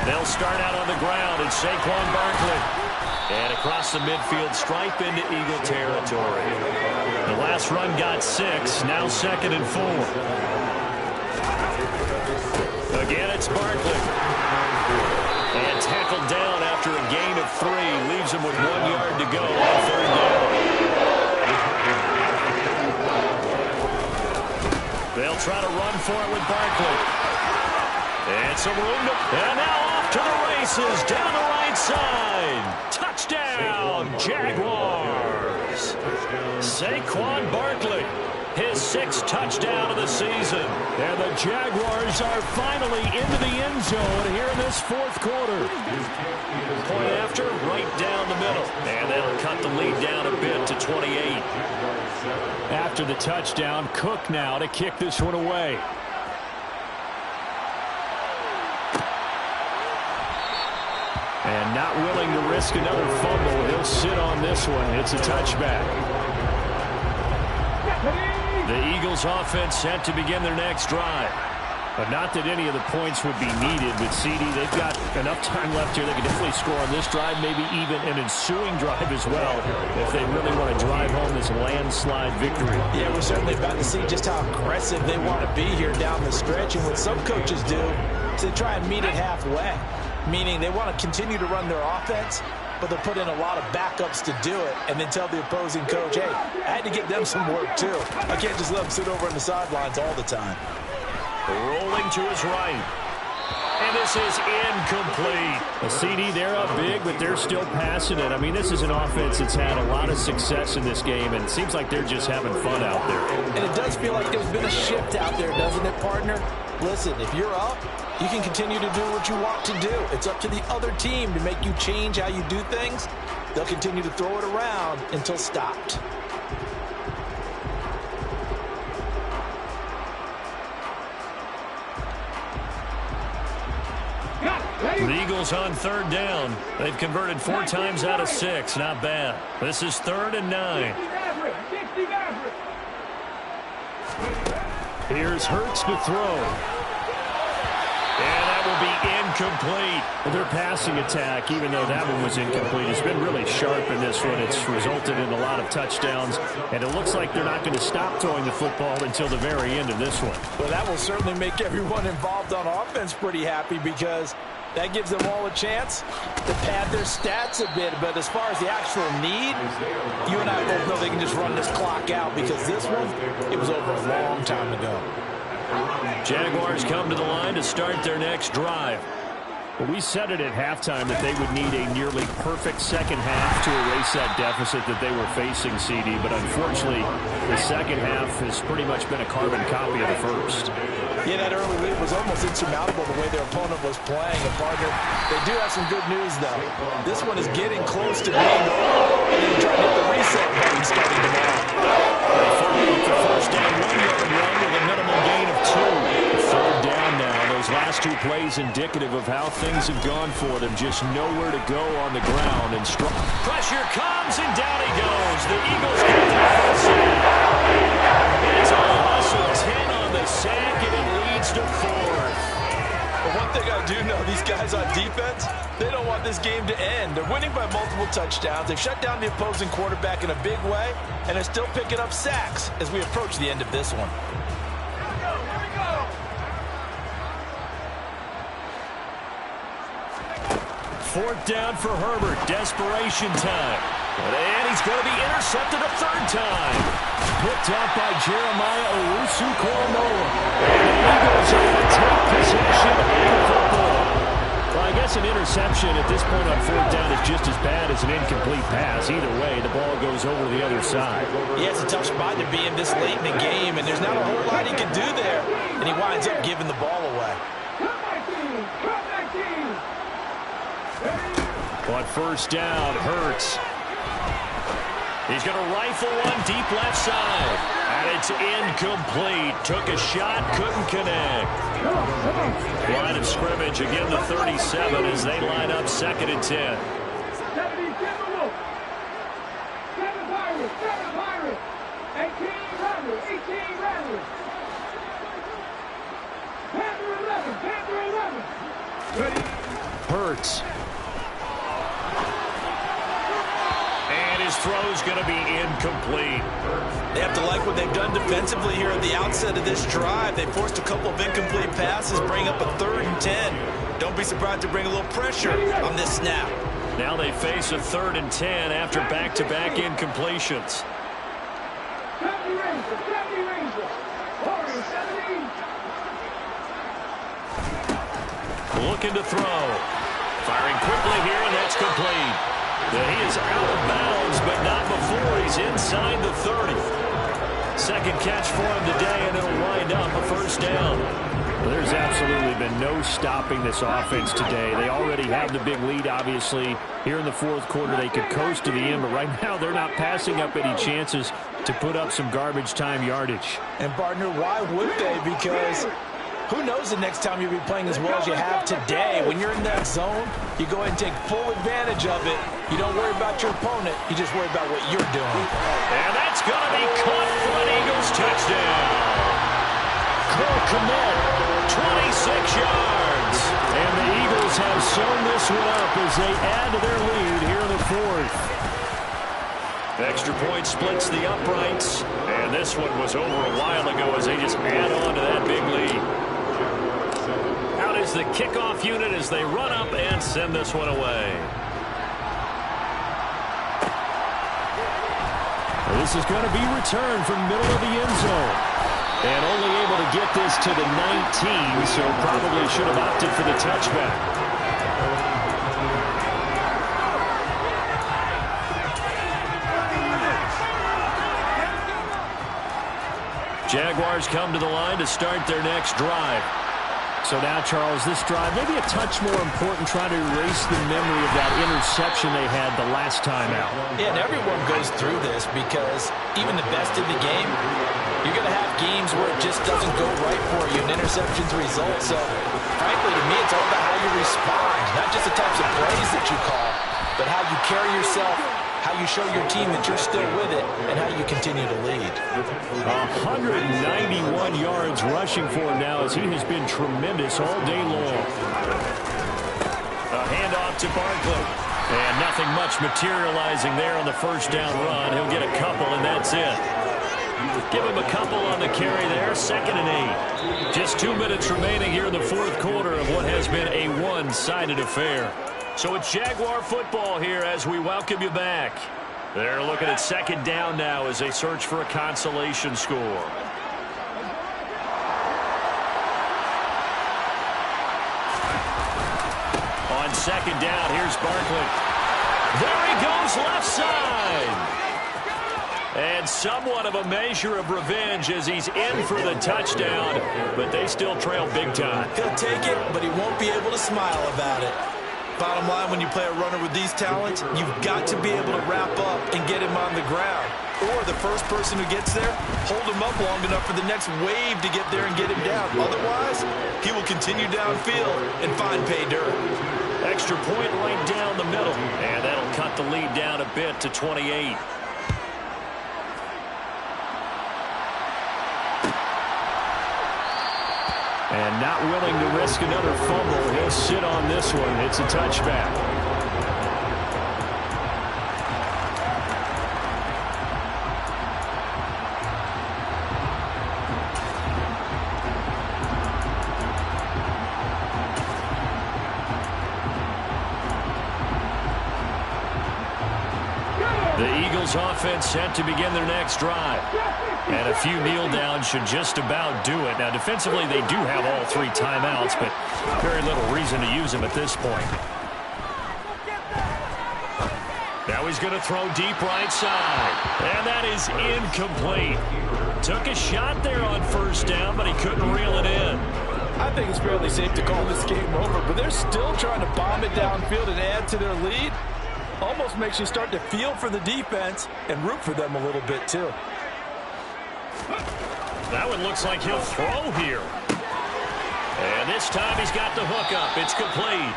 They'll start out on the ground, and Saquon Barkley. And across the midfield stripe into Eagle territory. The last run got 6, now 2nd and 4. Again, it's Barkley. And tackled down after a gain of 3. Leaves him with 1 yard to go on 3rd down. They'll try to run for it with Barkley. And some room to... And now off to the races down the right side. Touchdown, Jaguars. Saquon Barkley, his 6th touchdown of the season. And the Jaguars are finally into the end zone here in this 4th quarter. Point after, right down the middle. And they'll cut the lead down a bit to 28. After the touchdown, Cook now to kick this one away. And not willing to risk another fumble, he'll sit on this one. It's a touchback. The Eagles offense set to begin their next drive. But not that any of the points would be needed. But CD, they've got enough time left here. They can definitely score on this drive, maybe even an ensuing drive as well, if they really want to drive home this landslide victory. Yeah, we're certainly about to see just how aggressive they want to be here down the stretch. And what some coaches do is they try and meet it halfway, meaning they want to continue to run their offense, but they'll put in a lot of backups to do it and then tell the opposing coach, hey, I had to get them some work too. I can't just let them sit over on the sidelines all the time. Rolling to his right. And this is incomplete. A CD, they're up big, but they're still passing it. I mean, this is an offense that's had a lot of success in this game, and it seems like they're just having fun out there. And it does feel like there's been a shift out there, doesn't it, partner? Listen, if you're up, you can continue to do what you want to do. It's up to the other team to make you change how you do things. They'll continue to throw it around until stopped. The Eagles on 3rd down. They've converted 4 times out of 6. Not bad. This is 3rd and 9. Here's Hurts to throw. And that will be incomplete. Well, their passing attack, even though that one was incomplete, has been really sharp in this one. It's resulted in a lot of touchdowns, and it looks like they're not going to stop throwing the football until the very end of this one. Well, that will certainly make everyone involved on offense pretty happy because that gives them all a chance to pad their stats a bit. But as far as the actual need, you and I both know they can just run this clock out because this one, it was over a long time ago. Jaguars come to the line to start their next drive. Well, we said it at halftime that they would need a nearly perfect second half to erase that deficit that they were facing, CD. But unfortunately, the second half has pretty much been a carbon copy of the first. Yeah, that early lead was almost insurmountable the way their opponent was playing. And partner, they do have some good news, though. This one is getting close to being over. And then trying to hit the reset button starting tomorrow. They follow up the first down 1-yard run with a minimal gain of 2. 3rd down now. Those last 2 plays indicative of how things have gone for them. Just nowhere to go on the ground. And strong. Pressure comes, and down he goes. The Eagles get their first sack. It's a loss of 10 on the sack, and it leads to 4th. But one thing I do know, these guys on defense, they don't want this game to end. They're winning by multiple touchdowns. They've shut down the opposing quarterback in a big way, and they're still picking up sacks as we approach the end of this one. 4th down for Herbert. Desperation time. And he's going to be intercepted a 3rd time. Picked up by Jeremiah Owusu-Koramoah. And the Eagles are going to take possession of the football. Well, I guess an interception at this point on 4th down is just as bad as an incomplete pass. Either way, the ball goes over the other side. Yeah, it's a tough spot to be in this late in the game, and there's not a whole lot he can do there. And he winds up giving the ball away. On 1st down, Hurts. He's going to rifle one deep left side. And it's incomplete. Took a shot, couldn't connect. Line of scrimmage, again the 37 as they line up 2nd and 10. 7 Pirates, 18 Rattlers. Panther 11. Ready? efforts. And his throw's going to be incomplete. They have to like what they've done defensively here at the outset of this drive. They forced a couple of incomplete passes, bring up a 3rd and 10. Don't be surprised to bring a little pressure on this snap. Now they face a 3rd and 10 after back-to-back incompletions. Looking to throw. Firing quickly here, and that's complete. He is out of bounds, but not before he's inside the 30. Second catch for him today, and it'll wind up a first down. Well, there's absolutely been no stopping this offense today. They already have the big lead, obviously. Here in the 4th quarter, they could coast to the end, but right now they're not passing up any chances to put up some garbage time yardage. And, partner, why would they? Because who knows the next time you'll be playing as well as you have today. When you're in that zone, you go ahead and take full advantage of it. You don't worry about your opponent. You just worry about what you're doing. And that's going to be caught for an Eagles touchdown. Core commit, 26 yards. And the Eagles have sewn this one up as they add to their lead here in the 4th. Extra point splits the uprights. And this one was over a while ago as they just add on to that big lead. Out is the kickoff unit as they run up and send this one away. This is going to be returned from middle of the end zone. And only able to get this to the 19, so probably should have opted for the touchback. Jaguars come to the line to start their next drive. So now, Charles, this drive maybe a touch more important, trying to erase the memory of that interception they had the last time out. Yeah, and everyone goes through this because even the best in the game, you're going to have games where it just doesn't go right for you, and interceptions result. So, frankly, to me, it's all about how you respond, not just the types of plays that you call, but how you carry yourself, how you show your team that you're still with it, and how you continue to lead. 191 yards rushing for him now as he has been tremendous all day long. A handoff to Barkley. And nothing much materializing there on the first down run. He'll get a couple, and that's it. Give him a couple on the carry there. 2nd and 8. Just 2 minutes remaining here in the 4th quarter of what has been a one-sided affair. So it's Jaguar football here as we welcome you back. They're looking at 2nd down now as they search for a consolation score. On 2nd down, here's Barkley. There he goes left side. And somewhat of a measure of revenge as he's in for the touchdown, but they still trail big time. He'll take it, but he won't be able to smile about it. Bottom line, when you play a runner with these talents, you've got to be able to wrap up and get him on the ground. Or the first person who gets there, hold him up long enough for the next wave to get there and get him down. Otherwise, he will continue downfield and find pay dirt. Extra point right down the middle, and that'll cut the lead down a bit to 28. And not willing to risk another fumble. He'll sit on this one. It's a touchback. The Eagles offense set to begin their next drive. And a few kneel downs should just about do it. Now, defensively, they do have all 3 timeouts, but very little reason to use them at this point. Now he's going to throw deep right side. And that is incomplete. Took a shot there on first down, but he couldn't reel it in. I think it's fairly safe to call this game over, but they're still trying to bomb it downfield and add to their lead. Almost makes you start to feel for the defense and root for them a little bit, too. That one looks like he'll throw here. And this time he's got the hook up. It's complete.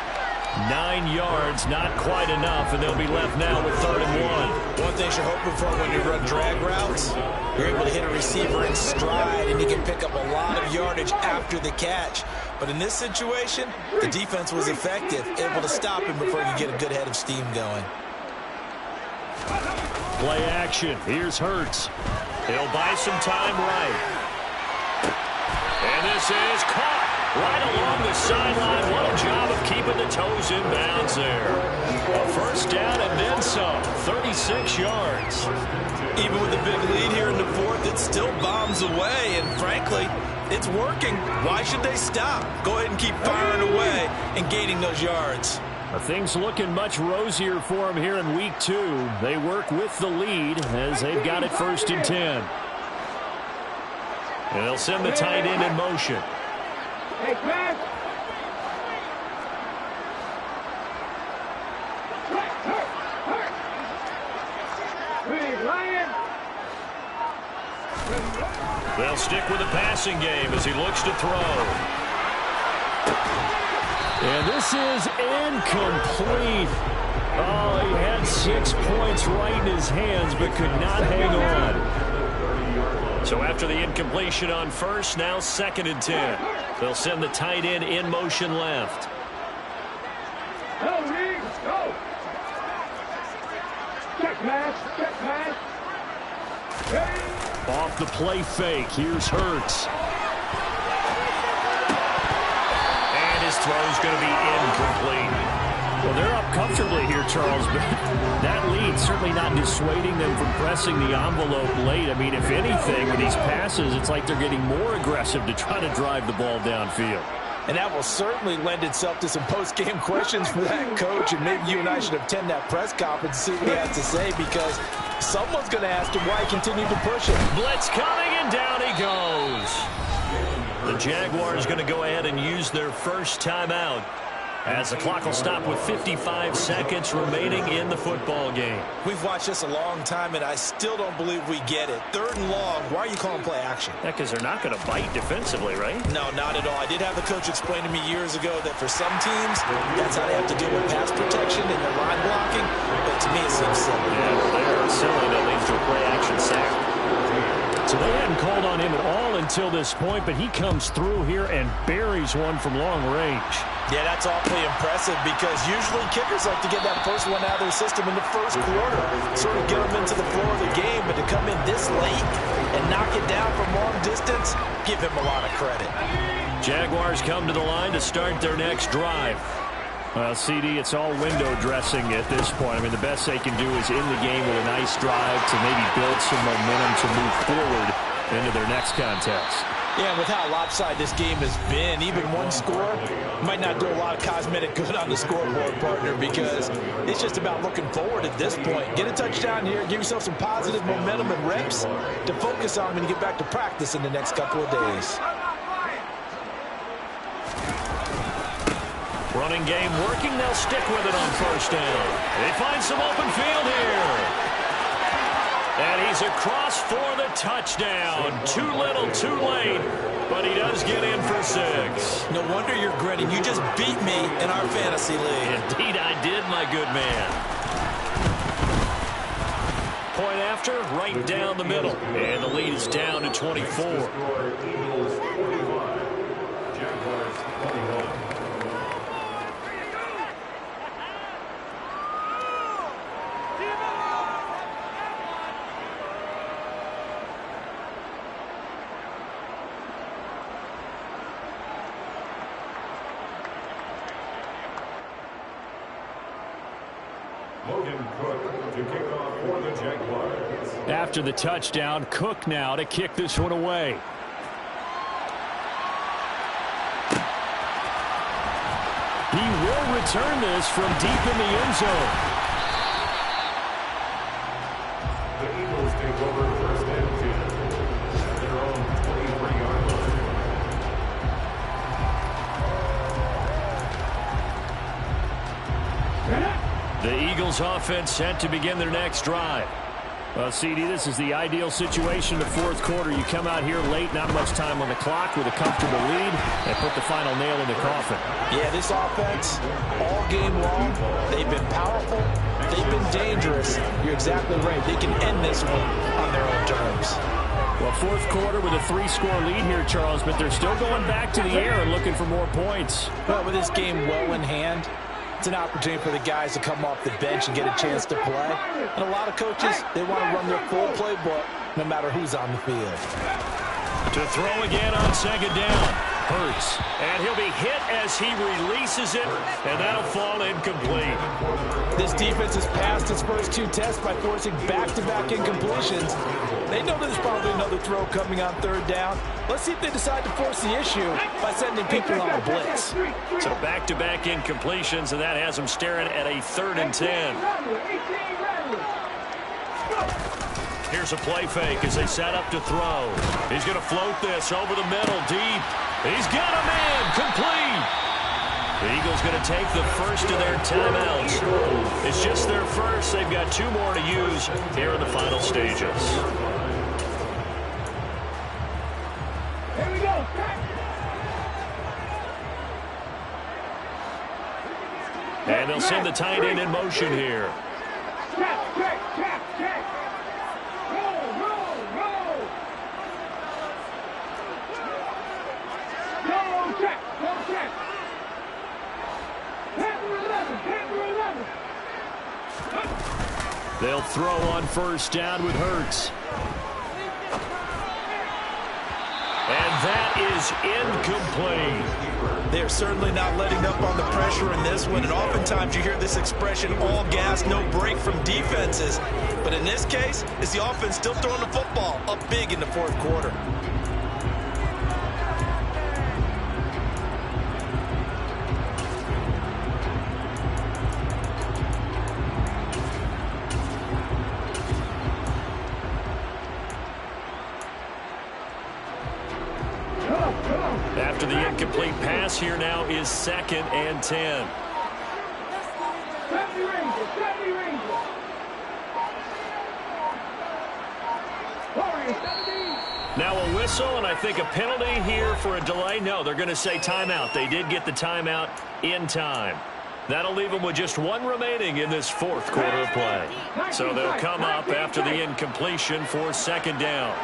9 yards, not quite enough, and they'll be left now with 3rd and 1. One thing you're hoping for when you run drag routes, you're able to hit a receiver in stride, and you can pick up a lot of yardage after the catch. But in this situation, the defense was effective, able to stop him before he could get a good head of steam going. Play action. Here's Hurts. He'll buy some time right. And this is caught right along the sideline. What a job of keeping the toes in bounds there. A first down and then some. 36 yards. Even with a big lead here in the fourth, it still bombs away. And frankly, it's working. Why should they stop? Go ahead and keep firing away and gaining those yards. Things looking much rosier for them here in week 2. They work with the lead as they've got it 1st and 10. And they'll send the tight end in motion. Hey, Pat. They'll stick with the passing game as he looks to throw. And this is incomplete. Oh, he had 6 points right in his hands but could not hang on. So after the incompletion on first, now 2nd and 10. They'll send the tight end in motion left. Go, Reed, go. Check pass, check pass. Off the play fake, here's Hurts. And his throw's going to be incomplete. Well, they're up comfortably here, Charles, but that lead certainly not dissuading them from pressing the envelope late. I mean, if anything, with these passes, it's like they're getting more aggressive to try to drive the ball downfield. And that will certainly lend itself to some post-game questions for that coach, and maybe you and I should attend that press conference and see what he has to say, because someone's going to ask him why he continued to push it. Blitz coming, and down he goes. The Jaguars going to go ahead and use their first timeout as the clock will stop with 55 seconds remaining in the football game. We've watched this a long time, and I still don't believe we get it. 3rd and long, why are you calling play action? Yeah, because they're not going to bite defensively, right? No, not at all. I did have the coach explain to me years ago that for some teams, that's how they have to deal with pass protection and their line blocking. But to me, it seems silly. Yeah, well, they are silly. That leads to a play action sack. So they hadn't called on him at all until this point, but he comes through here and buries one from long range. Yeah, that's awfully impressive because usually kickers like to get that first one out of their system in the first quarter, sort of get them into the flow of the game, but to come in this late and knock it down from long distance, give him a lot of credit. Jaguars come to the line to start their next drive. Well, CD, it's all window dressing at this point. I mean, the best they can do is in the game with a nice drive to maybe build some momentum to move forward into their next contest. Yeah, with how lopsided this game has been, even one score might not do a lot of cosmetic good on the scoreboard, partner, because it's just about looking forward at this point. Get a touchdown here, give yourself some positive momentum and reps to focus on when you get back to practice in the next couple of days. Running game working. They'll stick with it on first down. They find some open field here. And he's across for the touchdown. Too little, too late. But he does get in for 6. No wonder you're grinning. You just beat me in our fantasy league. Indeed I did, my good man. Point after, right down the middle. And the lead is down to 24. After the touchdown, Cook now to kick this one away. He will return this from deep in the end zone. The Eagles take over 1st and 10 at their own 23-yard line. The Eagles offense set to begin their next drive. Well, CD, this is the ideal situation in the 4th quarter. You come out here late, not much time on the clock with a comfortable lead, and put the final nail in the coffin. Yeah, this offense, all game long, they've been powerful, They've been dangerous. You're exactly right. They can end this one on their own terms. Well, fourth quarter with a 3-score lead here, Charles, but they're still going back to the air and looking for more points. Well, with this game well in hand, it's an opportunity for the guys to come off the bench and get a chance to play. And a lot of coaches, they want to run their full playbook no matter who's on the field. To throw again on second down. Hurts. And he'll be hit as he releases it, and that'll fall incomplete. This defense has passed its first 2 tests by forcing back-to-back incompletions. They know there's probably another throw coming on third down. Let's see if they decide to force the issue by sending people on a blitz. So back-to-back incompletions, and that has them staring at a 3rd and 10. Here's a play fake as they set up to throw. He's going to float this over the middle, deep. He's got a man, complete. The Eagles going to take the first of their timeouts. It's just their first. They've got 2 more to use here in the final stages. Here we go. And they'll send the tight end in motion here. Check, check, check, check. Roll, roll, roll. Go, check, go, check. Panther 11, Panther 11. They'll throw on first down with Hurts. And that is incomplete. They're certainly not letting up on the pressure in this one, and oftentimes you hear this expression, all gas, no break from defenses. But in this case, it's the offense still throwing the football up big in the fourth quarter. After the incomplete pass, here now is 2nd and 10. 70 Rangers, 70 Rangers. Warriors, 70. Now a whistle, and I think a penalty here for a delay. No, they're going to say timeout. They did get the timeout in time. That'll leave them with just 1 remaining in this fourth quarter of play. So they'll come up after the incompletion for 2nd down.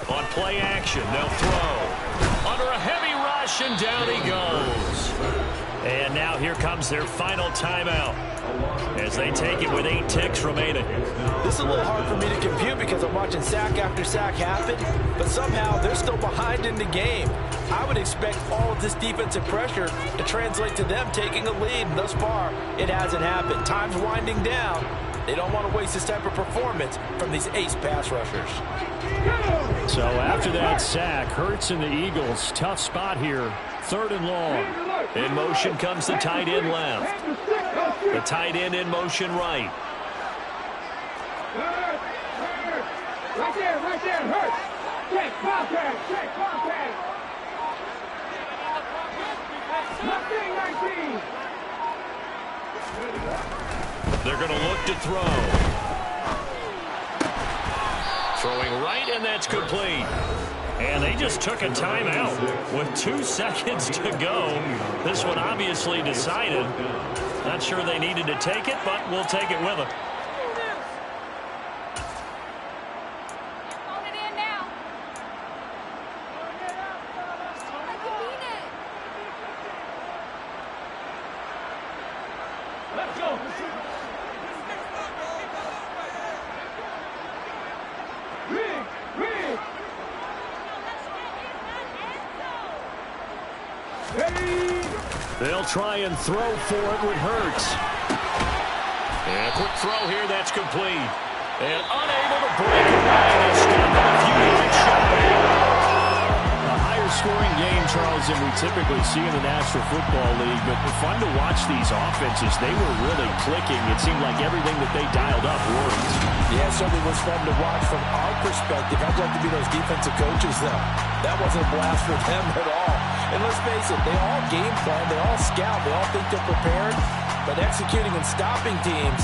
On play action, they'll throw. Under a heavy rush, and down he goes. And now here comes their final timeout as they take it with 8 ticks remaining. This is a little hard for me to compute because I'm watching sack after sack happen, but somehow they're still behind in the game. I would expect all of this defensive pressure to translate to them taking a lead, and thus far, it hasn't happened. Time's winding down. They don't want to waste this type of performance from these ace pass rushers. So after that sack, Hurts and the Eagles, tough spot here, 3rd and long. In motion comes the tight end left. The tight end in motion right. Right there, Hurt. Check, Bobcat, check, Bobcat. 19. They're going to look to throw. Throwing right, and that's complete. And they just took a timeout with 2 seconds to go. This one obviously decided. Not sure they needed to take it, but we'll take it with them. Let's go. They'll try and throw for it with Hurts. And a quick throw here, that's complete. And unable to break away. They stop a few yards shy. A higher scoring game, Charles, than we typically see in the National Football League, but fun to watch these offenses. They were really clicking. It seemed like everything that they dialed up worked. Yeah, it certainly was fun to watch from our perspective. I'd like to be those defensive coaches, though. That wasn't a blast for them at all. And let's face it, they all game plan, they all scout, they all think they're prepared, but executing and stopping teams,